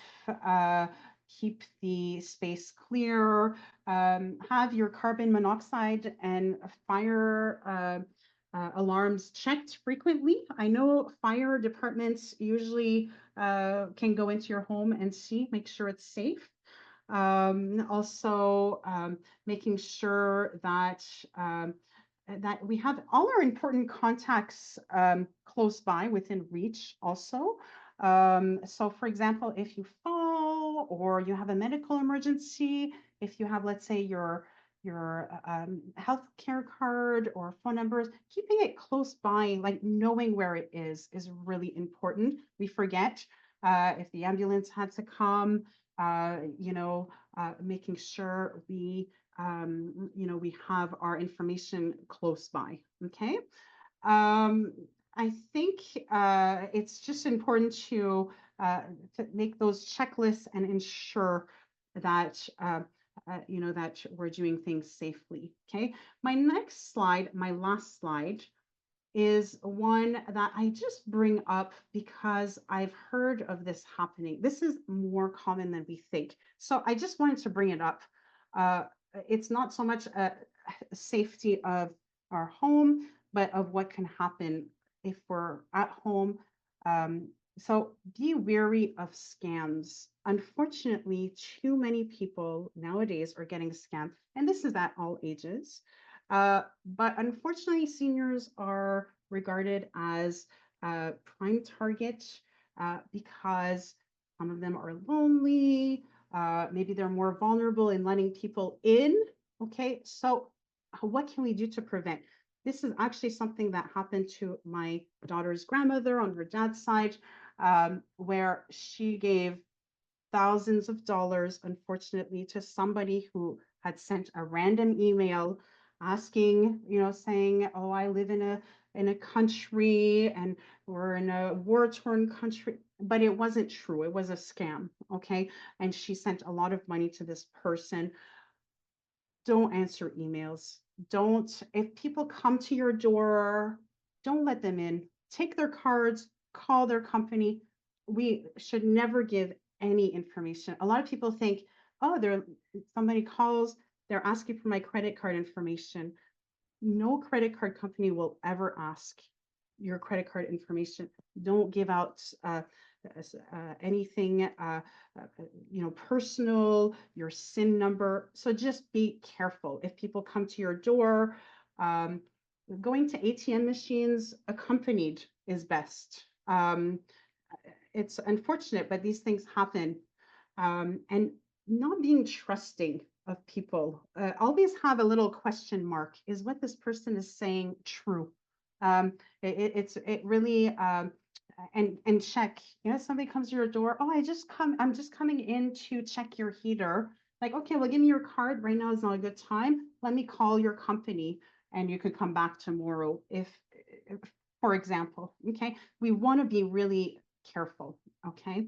the space clear, have your carbon monoxide and fire alarms checked frequently. I know fire departments usually can go into your home and make sure it's safe. Also, making sure that we have all our important contacts close by, within reach also. So for example, if you fall or you have a medical emergency, if you have, let's say, your healthcare card or phone numbers, keeping it close by, like knowing where it is really important. We forget if the ambulance had to come, making sure we have our information close by. Okay. I think it's just important to make those checklists and ensure that that we're doing things safely. Okay. My next slide, my last slide, is one that I just bring up because I've heard of this happening. This is more common than we think. So I just wanted to bring it up. It's not so much a safety of our home, but of what can happen if we're at home. So be wary of scams. Unfortunately, too many people nowadays are getting scammed, and this is at all ages. But unfortunately, seniors are regarded as a prime target because some of them are lonely. Maybe they're more vulnerable in letting people in. Okay, so what can we do to prevent? This is actually something that happened to my daughter's grandmother on her dad's side, where she gave thousands of dollars, unfortunately, to somebody who had sent a random email asking, saying, "Oh, I live in a country and we're in a war-torn country," but it wasn't true. It was a scam. Okay, and she sent a lot of money to this person. Don't answer emails. Don't, if people come to your door, don't let them in. Take their cards, call their company. We should never give any information. A lot of people think, oh, somebody calls, they're asking for my credit card information. No credit card company will ever ask your credit card information. Don't give out anything personal, your SIN number. So just be careful. If people come to your door, going to ATM machines accompanied is best. It's unfortunate, but these things happen. And not being trusting of people. Always have a little question mark. Is what this person is saying true? It really and check. Somebody comes to your door. Oh, I'm just coming in to check your heater. Like, okay, well, give me your card. Right now is not a good time. Let me call your company and you could come back tomorrow. If for example, okay? We want to be really careful, okay?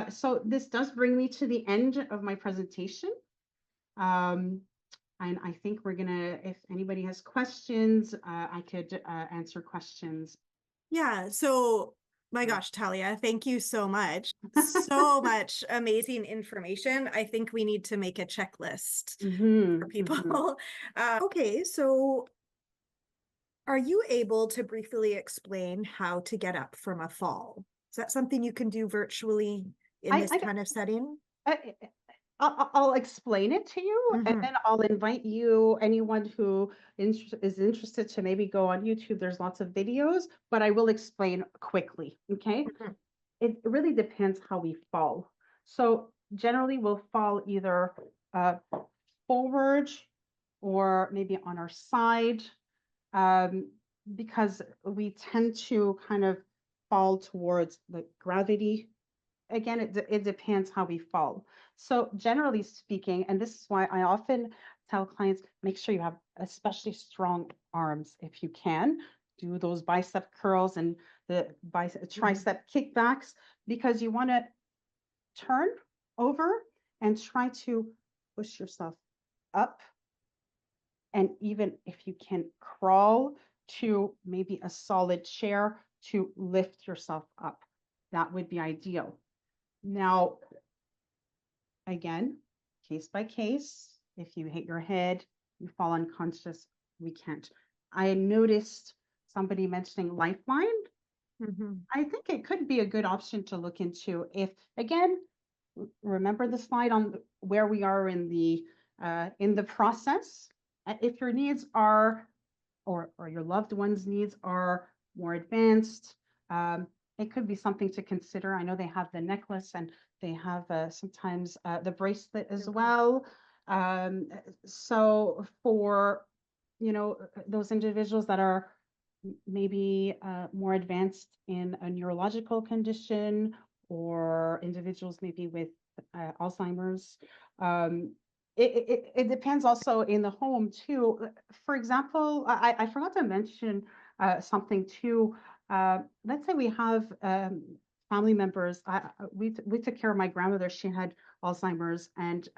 So this does bring me to the end of my presentation. And I think we're gonna, if anybody has questions, I could answer questions. Yeah, so my gosh, Talia, thank you so much. So much amazing information. I think we need to make a checklist for people. Okay, so are you able to briefly explain how to get up from a fall? Is that something you can do virtually in this I, kind of setting? I, I'll explain it to you, and Mm-hmm. then I'll invite you, anyone who is interested, to maybe go on YouTube. There's lots of videos, but I will explain quickly, okay? Mm-hmm. It really depends how we fall. So generally we'll fall either forward or maybe on our side, um, because we tend to kind of fall towards the gravity. Again, it depends how we fall. So generally speaking, and this is why I often tell clients, make sure you have especially strong arms if you can. Do those bicep curls and the tricep kickbacks, because you want to turn over and try to push yourself up. And even if you can crawl to maybe a solid chair to lift yourself up, that would be ideal. Now, again, case by case, if you hit your head, you fall unconscious, we can't. I noticed somebody mentioning Lifeline. Mm-hmm. I think it could be a good option to look into. If, again, remember the slide on where we are in the process. If your needs are, or your loved one's needs are more advanced, it could be something to consider. I know they have the necklace, and they have sometimes the bracelet as Okay. well. So for, those individuals that are maybe more advanced in a neurological condition, or individuals maybe with Alzheimer's. It depends also in the home too. For example, I forgot to mention something too. Let's say we have family members. We took care of my grandmother. She had Alzheimer's, and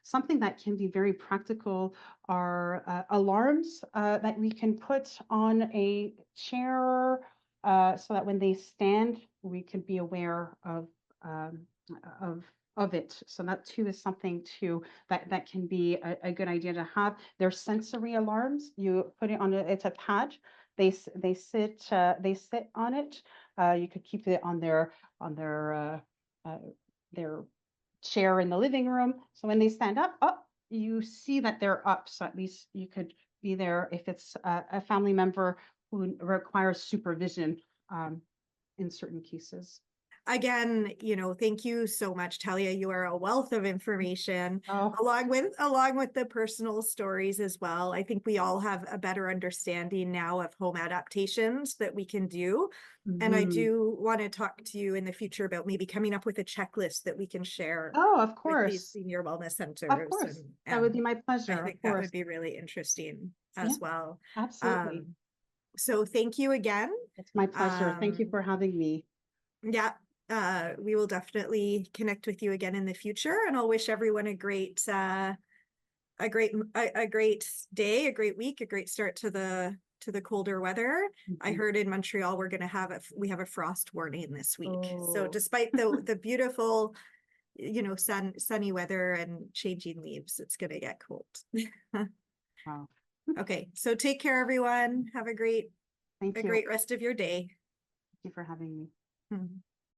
something that can be very practical are alarms that we can put on a chair, so that when they stand, we can be aware um, of of it. So that too is something too that can be a good idea to have. They're sensory alarms. You put it on it's a pad. They sit on it. You could keep it uh, their chair in the living room. So when they stand up, you see that they're up. So at least you could be there if it's a family member who requires supervision in certain cases. Again, thank you so much, Talia. You are a wealth of information, Oh, along with the personal stories as well. I think we all have a better understanding now of home adaptations that we can do. And I mhm. do want to talk to you in the future about maybe coming up with a checklist that we can share Oh, of with these course. senior wellness Of centers. course. And, That would and be my I pleasure. Of think that course. would be really interesting Yeah, as well. absolutely. Um, so thank you again. It's my pleasure. Thank you Um, for having me. yeah, we will definitely connect with you again in the future, and I'll wish everyone a great day, a great week, a great start to the colder weather. I Mhm. heard in Montreal we have a frost warning this week. So Oh, despite the beautiful, sunny weather and changing leaves, it's gonna get cold. wow. Okay, so take care, everyone. Have a Thank great you. rest of your day. Thank you for having me. Hmm.